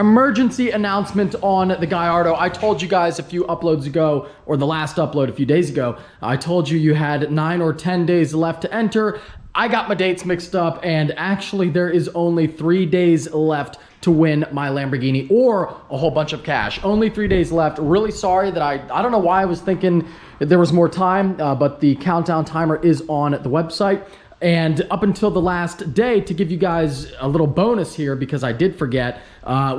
Emergency announcement on the Gallardo. I told you guys a few uploads ago, or the last upload a few days ago, I told you had 9 or 10 days left to enter. I got my dates mixed up, and actually there is only 3 days left to win my Lamborghini or a whole bunch of cash. Only 3 days left. Really sorry that I don't know why I was thinking there was more time, but the countdown timer is on the website. And up until the last day, to give you guys a little bonus here, because I did forget,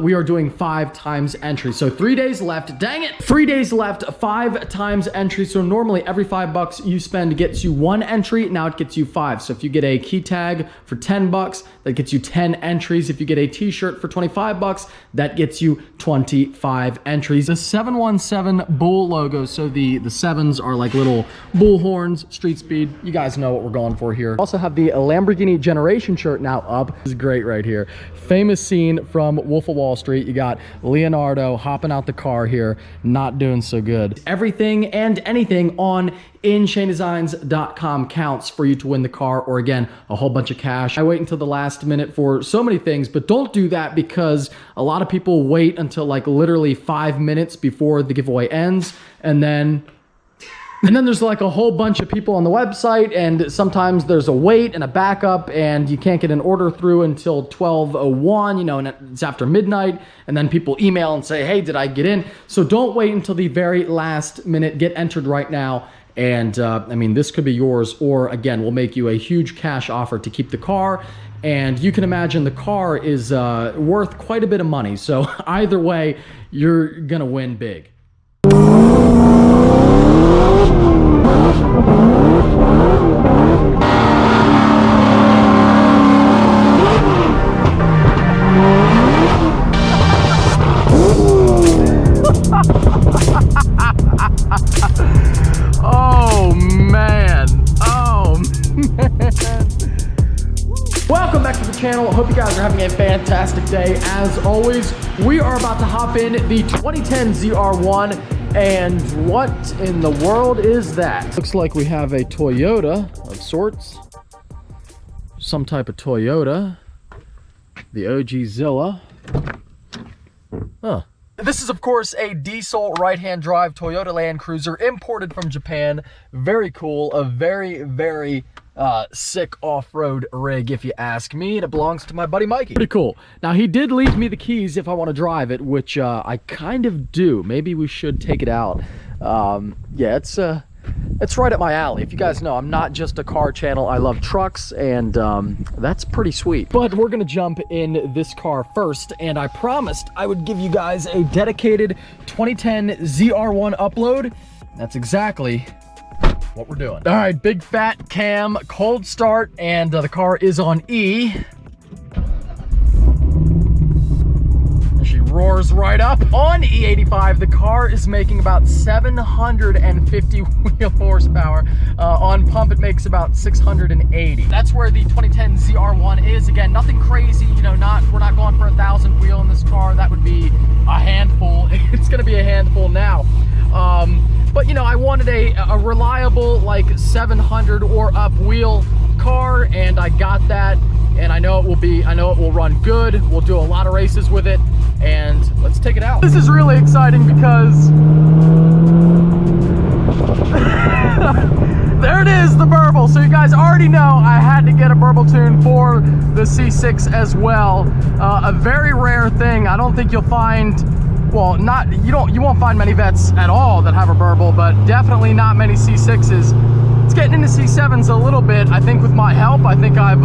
we are doing 5 times entry. So 3 days left. Dang it! 3 days left, 5 times entry. So normally every $5 you spend gets you 1 entry. Now it gets you 5. So if you get a key tag for $10, that gets you 10 entries. If you get a t-shirt for $25, that gets you 25 entries. The 717 bull logo. So the 7s are like little bull horns, street speed. You guys know what we're going for here. Also have the Lamborghini Generation shirt now up. This is great right here. Famous scene from Wolf of Wall Street. You got Leonardo hopping out the car here, not doing so good. Everything and anything on InShaneDesigns.com counts for you to win the car, or again, a whole bunch of cash. I wait until the last minute for so many things, but don't do that, because a lot of people wait until like literally 5 minutes before the giveaway ends, and then there's like a whole bunch of people on the website, and sometimes there's a wait and a backup, and you can't get an order through until 12:01, you know, and it's after midnight, and then people email and say, hey, did I get in? So don't wait until the very last minute. Get entered right now. And I mean, this could be yours, or again, we'll make you a huge cash offer to keep the car. And you can imagine the car is worth quite a bit of money. So either way, you're gonna win big. Oh man. Welcome back to the channel. I hope you guys are having a fantastic day. As always, we are about to hop in the 2010 ZR1. And what in the world is that? Looks like we have a Toyota of sorts. Some type of Toyota. The OG Zilla. Huh. This is, of course, a diesel right-hand drive Toyota Land Cruiser imported from Japan. Very cool. A very, very sick off-road rig, if you ask me. And it belongs to my buddy Mikey. Pretty cool. Now, he did leave me the keys if I want to drive it, which I kind of do. Maybe we should take it out. Yeah, it's right up my alley. If you guys know, I'm not just a car channel. I love trucks, and that's pretty sweet. But we're gonna jump in this car first, and I promised I would give you guys a dedicated 2010 ZR1 upload. That's exactly what we're doing. All right, big fat cam, cold start, and the car is on E. She roars right up. On E85, the car is making about 750 wheel horsepower. On pump, it makes about 680. That's where the 2010 ZR1 is. Again, nothing crazy, you know, we're not going for 1,000 wheel in this car. That would be a handful. It's gonna be a handful now. But you know, I wanted a reliable, like 700 or up wheel car, and I got that. And I know it will run good. We'll do a lot of races with it, and let's take it out. This is really exciting because there it is, the burble. So you guys already know I had to get a burble tune for the C6 as well. A very rare thing. I don't think you'll find, well, you won't find many vets at all that have a burble, but definitely not many C6s. It's getting into C7s a little bit. I think with my help, I think I've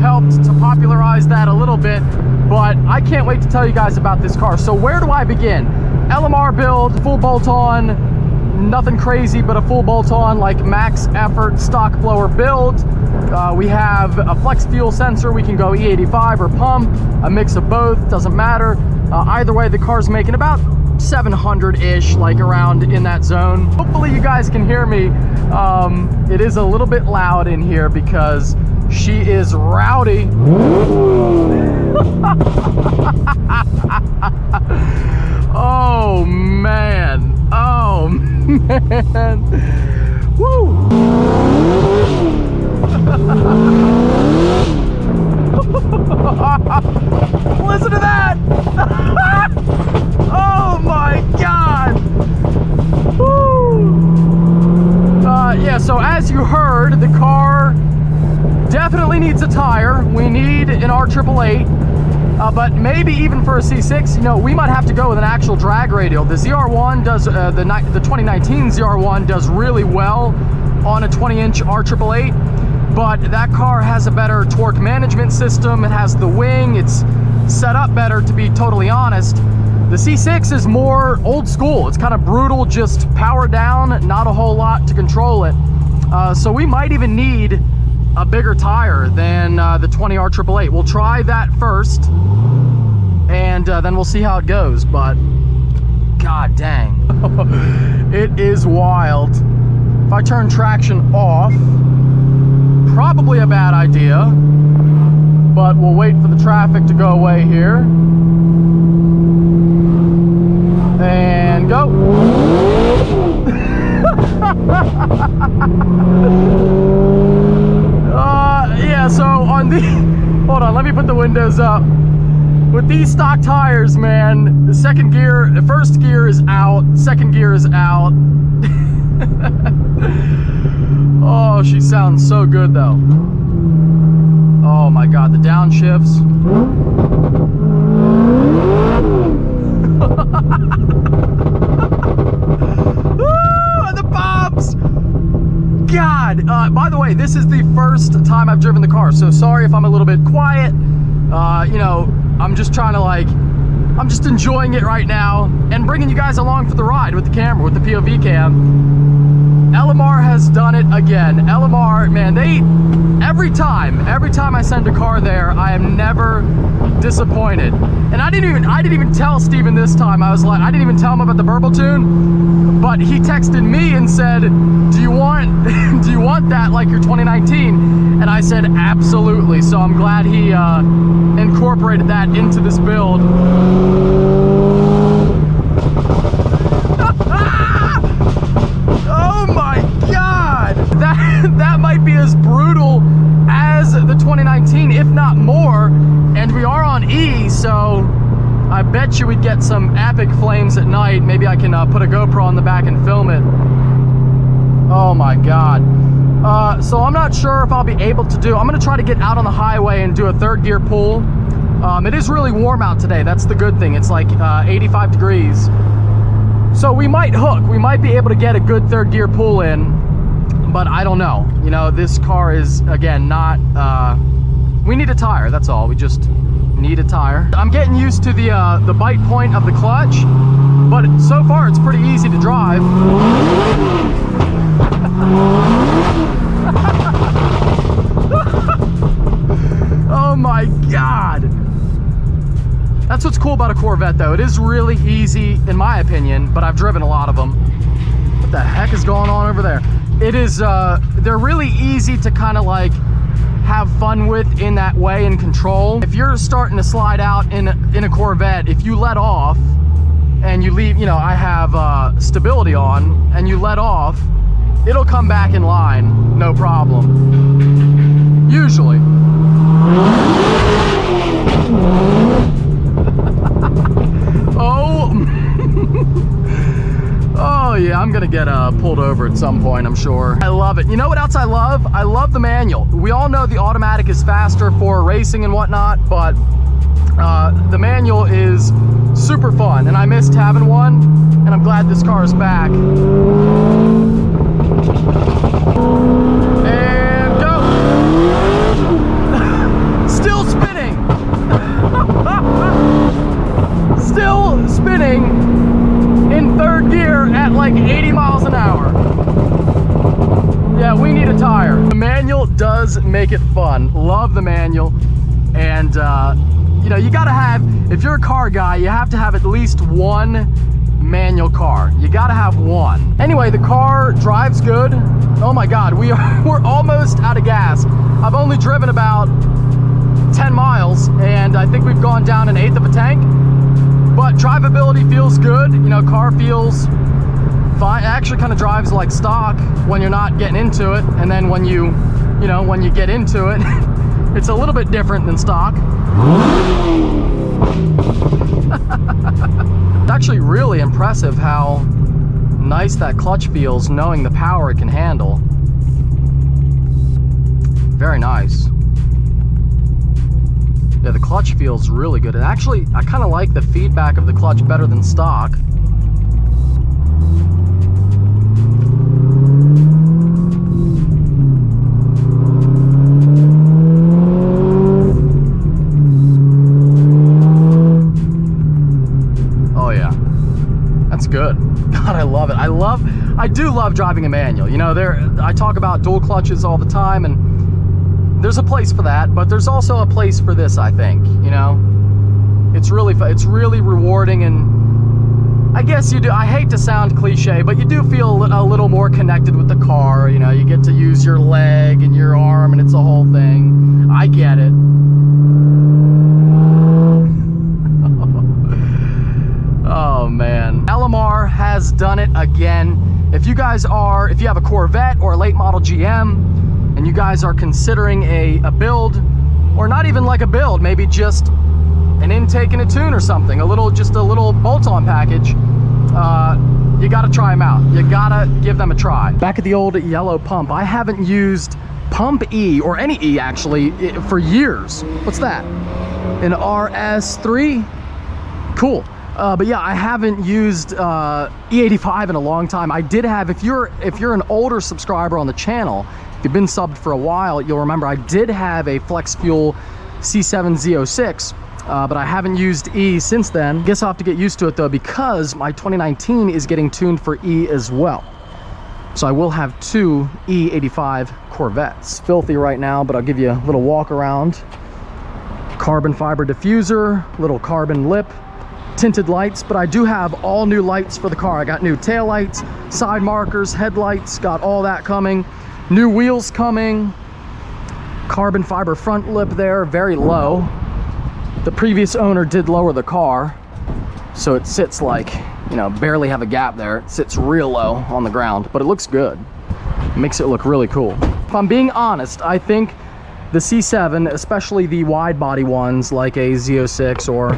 helped to popularize that a little bit, but I can't wait to tell you guys about this car. So where do I begin? LMR build, full bolt-on, nothing crazy, but a full bolt-on, like max effort stock blower build. We have a flex fuel sensor. We can go E85 or pump, a mix of both, doesn't matter. Either way, the car's making about 700-ish, like around in that zone. Hopefully you guys can hear me. It is a little bit loud in here because she is rowdy. Oh man, oh man. Woo! Listen to that! R888, but maybe even for a C6, you know, we might have to go with an actual drag radial. The ZR1 does, the 2019 ZR1 does really well on a 20-inch R888, but that car has a better torque management system. It has the wing. It's set up better, to be totally honest. The C6 is more old school. It's kind of brutal, just power down, not a whole lot to control it. So we might even need a bigger tire than the 20 R888. We'll try that first, and then we'll see how it goes. But god dang, it is wild. If I turn traction off, probably a bad idea, but we'll wait for the traffic to go away here. And go. Yeah, so on the, hold on, let me put the windows up. With these stock tires, man, the second gear, the first gear is out, second gear is out. Oh, she sounds so good though. Oh my god, the downshifts. Woo, the bobs. God, by the way, this is the first time I've driven the car, so sorry if I'm a little bit quiet. You know, I'm just trying to I'm just enjoying it right now and bringing you guys along for the ride with the camera, with the POV cam. LMR has done it again. LMR, man, every time I send a car there, I am never disappointed. And I didn't even tell Steven this time. I didn't even tell him about the burble tune, but he texted me and said, do you want that like your 2019? And I said, absolutely. So I'm glad he incorporated that into this build. Oh my god! That might be as brutal as the 2019, if not more. And we are on E, so I bet you we'd get some epic flames at night. Maybe I can put a GoPro on the back and film it. Oh my god. So I'm not sure if I'll be able to do, I'm gonna try to get out on the highway and do a third gear pull. It is really warm out today. That's the good thing. It's like 85 degrees. So we might hook. We might be able to get a good third gear pull in, but I don't know. You know, this car is, again, not, we need a tire, that's all. We just need a tire. I'm getting used to the bite point of the clutch, but so far it's pretty easy to drive. Oh my god. That's what's cool about a Corvette though. It is really easy, in my opinion, but I've driven a lot of them. What the heck is going on over there? It is, they're really easy to kind of like have fun with in that way and control. If you're starting to slide out in a Corvette, if you let off and you leave, you know, I have stability on, and you let off, it'll come back in line, no problem. Usually. Oh yeah, I'm gonna get pulled over at some point, I'm sure. I love it. You know what else I love? I love the manual. We all know the automatic is faster for racing and whatnot, but the manual is super fun, and I missed having one, and I'm glad this car is back. And go! Still spinning! Still spinning in third gear at like 80 miles an hour. Yeah, we need a tire. The manual does make it fun. Love the manual. And you know, you gotta have, if you're a car guy, you have to have at least one manual car. You gotta have one. Anyway, the car drives good. Oh my god, we're almost out of gas. I've only driven about 10 miles, and I think we've gone down an eighth of a tank. But drivability feels good. You know, car feels fine. It actually kind of drives like stock when you're not getting into it, and then when you know, when you get into it, it's a little bit different than stock. It's actually really impressive how nice that clutch feels, knowing the power it can handle. Very nice. Yeah, the clutch feels really good. And actually, I kind of like the feedback of the clutch better than stock. Oh yeah, that's good. God, I love it. I do love driving a manual. You know, I talk about dual clutches all the time, and there's a place for that, but there's also a place for this, I think. You know, it's really rewarding, and I guess you do. I hate to sound cliche, but you do feel a little more connected with the car. You know, you get to use your leg and your arm, and it's a whole thing. I get it. Oh man, LMR has done it again. If you have a Corvette or a late model GM, and you guys are considering a build, or not even like a build, maybe just an intake and a tune or something, just a little bolt-on package, you gotta try them out. You gotta give them a try. Back at the old yellow pump, I haven't used Pump E, or any E actually, for years. What's that? An RS3? Cool. But yeah, I haven't used E85 in a long time. I did have, if you're an older subscriber on the channel, if you've been subbed for a while, you'll remember I did have a Flex Fuel C8 Z06, but I haven't used E since then. Guess I'll have to get used to it though, because my 2019 is getting tuned for E as well. So I will have two E85 Corvettes. Filthy right now, but I'll give you a little walk around. Carbon fiber diffuser, little carbon lip, tinted lights, but I do have all new lights for the car. I got new tail lights, side markers, headlights, got all that coming. New wheels coming. Carbon fiber front lip there, very low. The previous owner did lower the car, so it sits like, you know, barely have a gap there. It sits real low on the ground, but it looks good. It makes it look really cool. If I'm being honest, I think the C7, especially the wide body ones like a Z06 or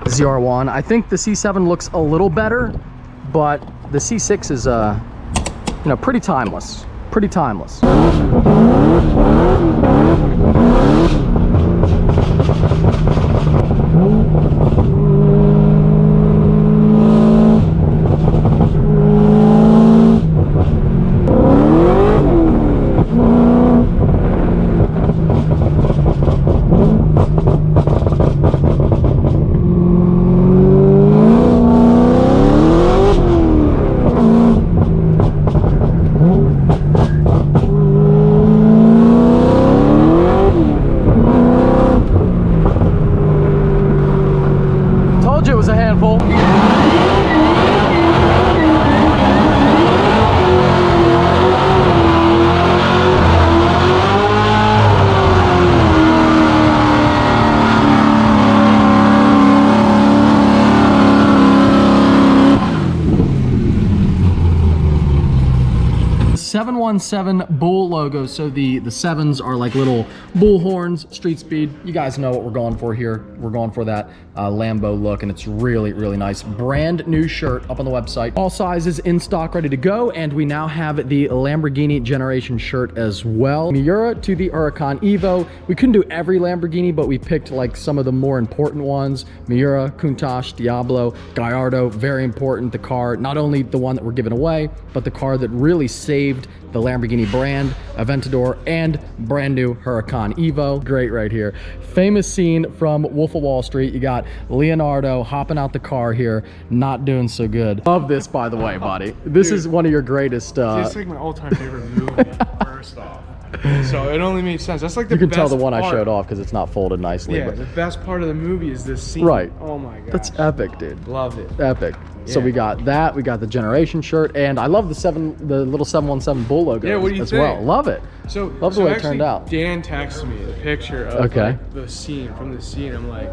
ZR1, I think the C7 looks a little better, but the C6 is you know, pretty timeless. Pretty timeless. It was a handful. 717 bull logo. So the sevens are like little bull horns, street speed. You guys know what we're going for here. We're going for that Lambo look, and it's really, really nice. Brand new shirt up on the website. All sizes in stock, ready to go. And we now have the Lamborghini Generation shirt as well. Miura to the Huracan Evo. We couldn't do every Lamborghini, but we picked like some of the more important ones. Miura, Countach, Diablo, Gallardo, very important. The car, not only the one that we're giving away, but the car that really saved the Lamborghini brand, Aventador, and brand new Huracan Evo. Great right here. Famous scene from Wolf of Wall Street. You got Leonardo hopping out the car here, not doing so good. Love this, by the way, buddy. This is one of your greatest. It's like my all-time favorite movie, first off. So it only makes sense. That's like the best. You can tell the one I showed off because it's not folded nicely. Yeah, but the best part of the movie is this scene. Right. Oh my god. That's epic, dude. Love it. Epic. Yeah. So we got that. We got the Generation shirt, and I love the little 717 bull logo. Yeah, what do you as think? Well. Love it. So love the way it turned out. Dan texted me the picture of like, the scene from the scene. I'm like,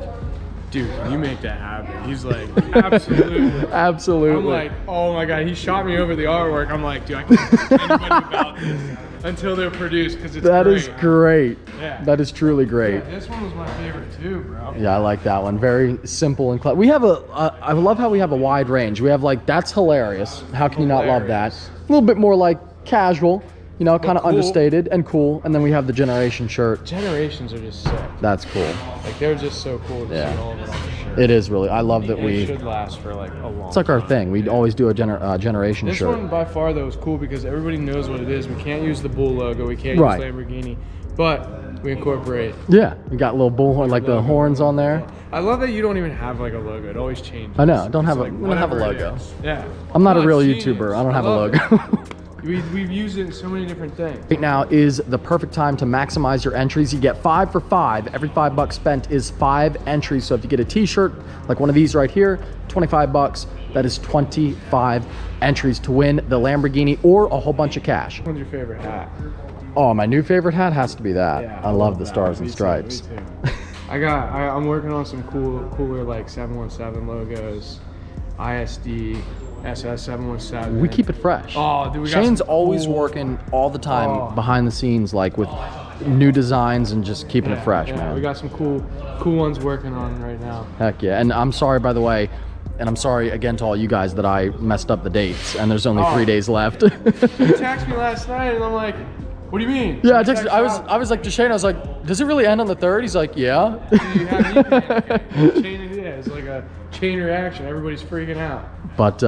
dude, can you make that happen? He's like, absolutely. Absolutely. I'm like, oh my god, he shot me over the artwork. I'm like, dude, I can't tell anybody about this until they're produced because it's That great. is great. Yeah. That is truly great. Yeah, this one was my favorite too, bro. Yeah, I like that one. Very simple and clever. We have I love how we have a wide range. We have like, that's hilarious. How can you not love that? A little bit more like casual. You know, kind of cool. understated and cool. And then we have the Generation shirt. Generations are just sick. That's cool. Like they're just so cool to see all of it on the shirt. It is really. I love that It should last for like a long. It's like our thing. We always do a Generation This shirt. one by far though is cool because everybody knows what it is. We can't use the bull logo. We can't Right. use Lamborghini, but we incorporate. Yeah, we got a little bullhorn, like the horns on there. I love that you don't even have like a logo. It always changes. I know. Don't It's have like we don't have a whatever it logo. is. Yeah. I'm not a No, real it's YouTuber. genius. I don't have a love logo. it. We've used it in so many different things. Right now is the perfect time to maximize your entries. You get 5 for 5. Every $5 spent is 5 entries. So if you get a t-shirt like one of these right here, 25 bucks, that is 25 entries to win the Lamborghini or a whole bunch of cash. What's your favorite hat? Oh, my new favorite hat has to be that. Yeah, I love the that. stars and Me too, stripes. me too. I'm working on some cooler like 717 logos, ISD, SS717. We keep it fresh. Oh, dude, we got Shane's some always cool- working all the time Oh. behind the scenes, like with new designs and just keeping it fresh, yeah, man. we got some cool ones working on right now. Heck yeah. And I'm sorry, by the way, and I'm sorry again to all you guys that I messed up the dates and there's only 3 days left. You texted me last night and I'm like, what do you mean? Yeah, I You texted. I was like to Shane. I was like, "Does it really end on the 3rd?" He's like, "Yeah." Do you have me panicking? It's like a chain reaction. Everybody's freaking out. But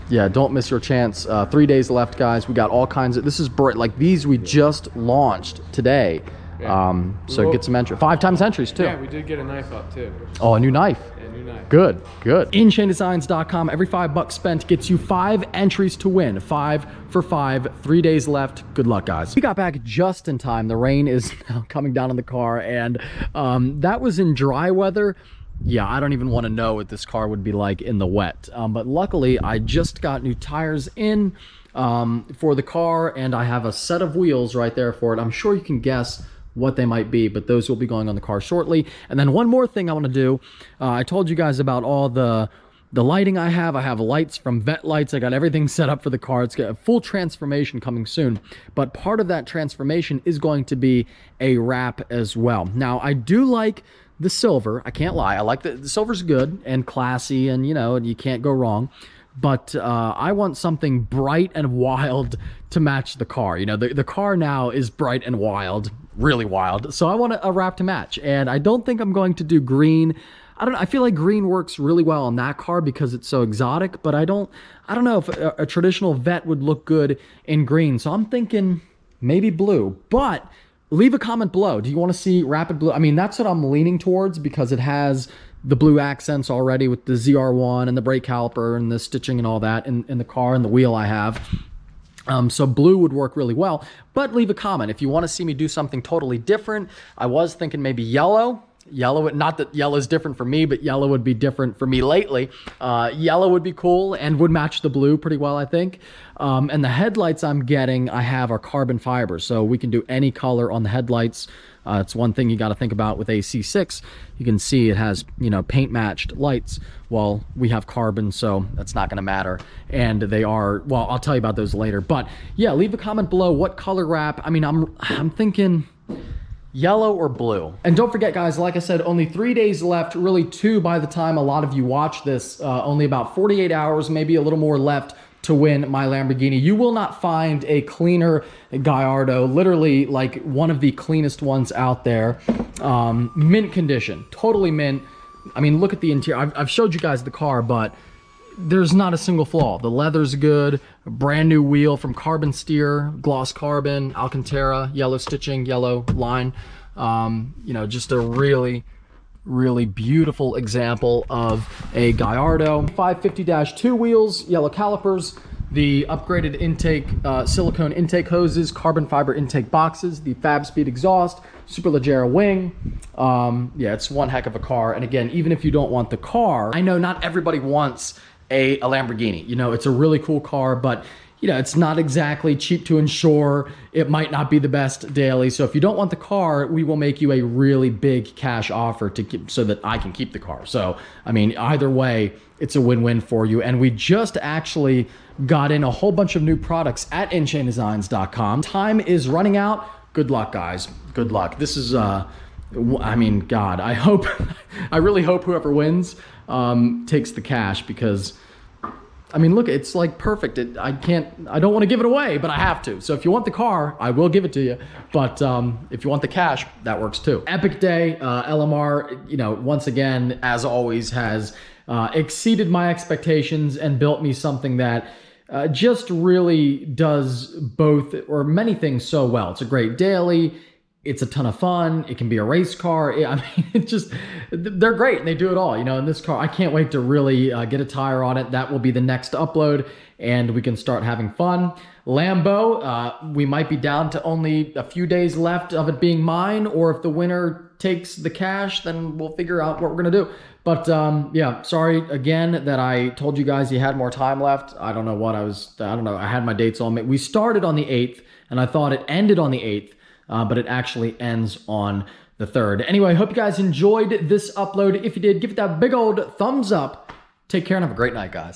yeah, don't miss your chance. 3 days left, guys. We got all kinds of. This is like these we just launched today. Yeah. So get some entry. 5 times entries too. Yeah, we did get a knife up too. Oh, a new knife. Yeah, new knife. Good, good. InShaneDesigns.com. Every $5 spent gets you 5 entries to win. 5 for 5. 3 days left. Good luck, guys. We got back just in time. The rain is now coming down on the car, and that was in dry weather. Yeah, I don't even want to know what this car would be like in the wet. But luckily, I just got new tires in for the car, and I have a set of wheels right there for it. I'm sure you can guess what they might be, but those will be going on the car shortly. And then one more thing I want to do. I told you guys about all the lighting I have. I have lights from Vet Lights. I got everything set up for the car. It's got a full transformation coming soon. But part of that transformation is going to be a wrap as well. Now, I do like the silver. I can't lie. I like the silver's good and classy, and you know, you can't go wrong. But I want something bright and wild to match the car. You know, the car now is bright and wild, really wild. So I want a wrap to match. And I don't think I'm going to do green. I don't know. I feel like green works really well on that car because it's so exotic. But I don't know if a traditional Vet would look good in green. So I'm thinking maybe blue. But leave a comment below. Do you want to see rapid blue? I mean, that's what I'm leaning towards because it has the blue accents already with the ZR1 and the brake caliper and the stitching and all that in the car and the wheel I have. So blue would work really well, but leave a comment if you want to see me do something totally different. I was thinking maybe yellow. Yellow, not that yellow is different for me, but yellow would be different for me lately. Yellow would be cool and would match the blue pretty well, I think. And the headlights I'm getting, I have are carbon fiber, so we can do any color on the headlights. It's one thing you got to think about with a C6. You can see it has, you know, paint matched lights. Well, we have carbon, so that's not going to matter. And they are, well, I'll tell you about those later. But yeah, leave a comment below what color wrap. I mean, I'm thinking yellow or blue. And don't forget, guys, like I said, only 3 days left, really 2 by the time a lot of you watch this. Only about 48 hours, maybe a little more left to win my Lamborghini. You will not find a cleaner Gallardo, literally like one of the cleanest ones out there. Mint condition, totally mint. I mean, look at the interior. I've showed you guys the car, but there's not a single flaw. The leather's good, a brand new wheel from Carbon Steer, gloss carbon, Alcantara, yellow stitching, yellow line. You know, just a really beautiful example of a Gallardo. 550-2 wheels, yellow calipers, the upgraded intake, silicone intake hoses, carbon fiber intake boxes, the Fab Speed exhaust, Superleggera wing. Yeah, it's one heck of a car. And again, even if you don't want the car, I know not everybody wants a Lamborghini. You know, it's a really cool car, but you know, it's not exactly cheap to insure. It might not be the best daily. So if you don't want the car, we will make you a really big cash offer to keep, so that I can keep the car. So, I mean, either way, it's a win-win for you. And we just actually got in a whole bunch of new products at InShaneDesigns.com. Time is running out. Good luck, guys. Good luck. This is, I mean, God, I hope, I really hope whoever wins takes the cash, because I mean, look, it's like perfect. I don't want to give it away, but I have to. So if you want the car, I will give it to you. But if you want the cash, that works too. Epic day, LMR, you know, once again, as always, has exceeded my expectations and built me something that just really does both or many things so well. It's a great daily. It's a ton of fun. It can be a race car. I mean, it's just, they're great and they do it all. You know, in this car, I can't wait to really get a tire on it. That will be the next upload and we can start having fun. Lambo, we might be down to only a few days left of it being mine, or if the winner takes the cash, then we'll figure out what we're gonna do. But yeah, sorry again that I told you guys you had more time left. I don't know what I don't know. I had my dates all made. We started on the 8th and I thought it ended on the 8th. But it actually ends on the 3rd. Anyway, I hope you guys enjoyed this upload. If you did, give it that big old thumbs up. Take care and have a great night, guys.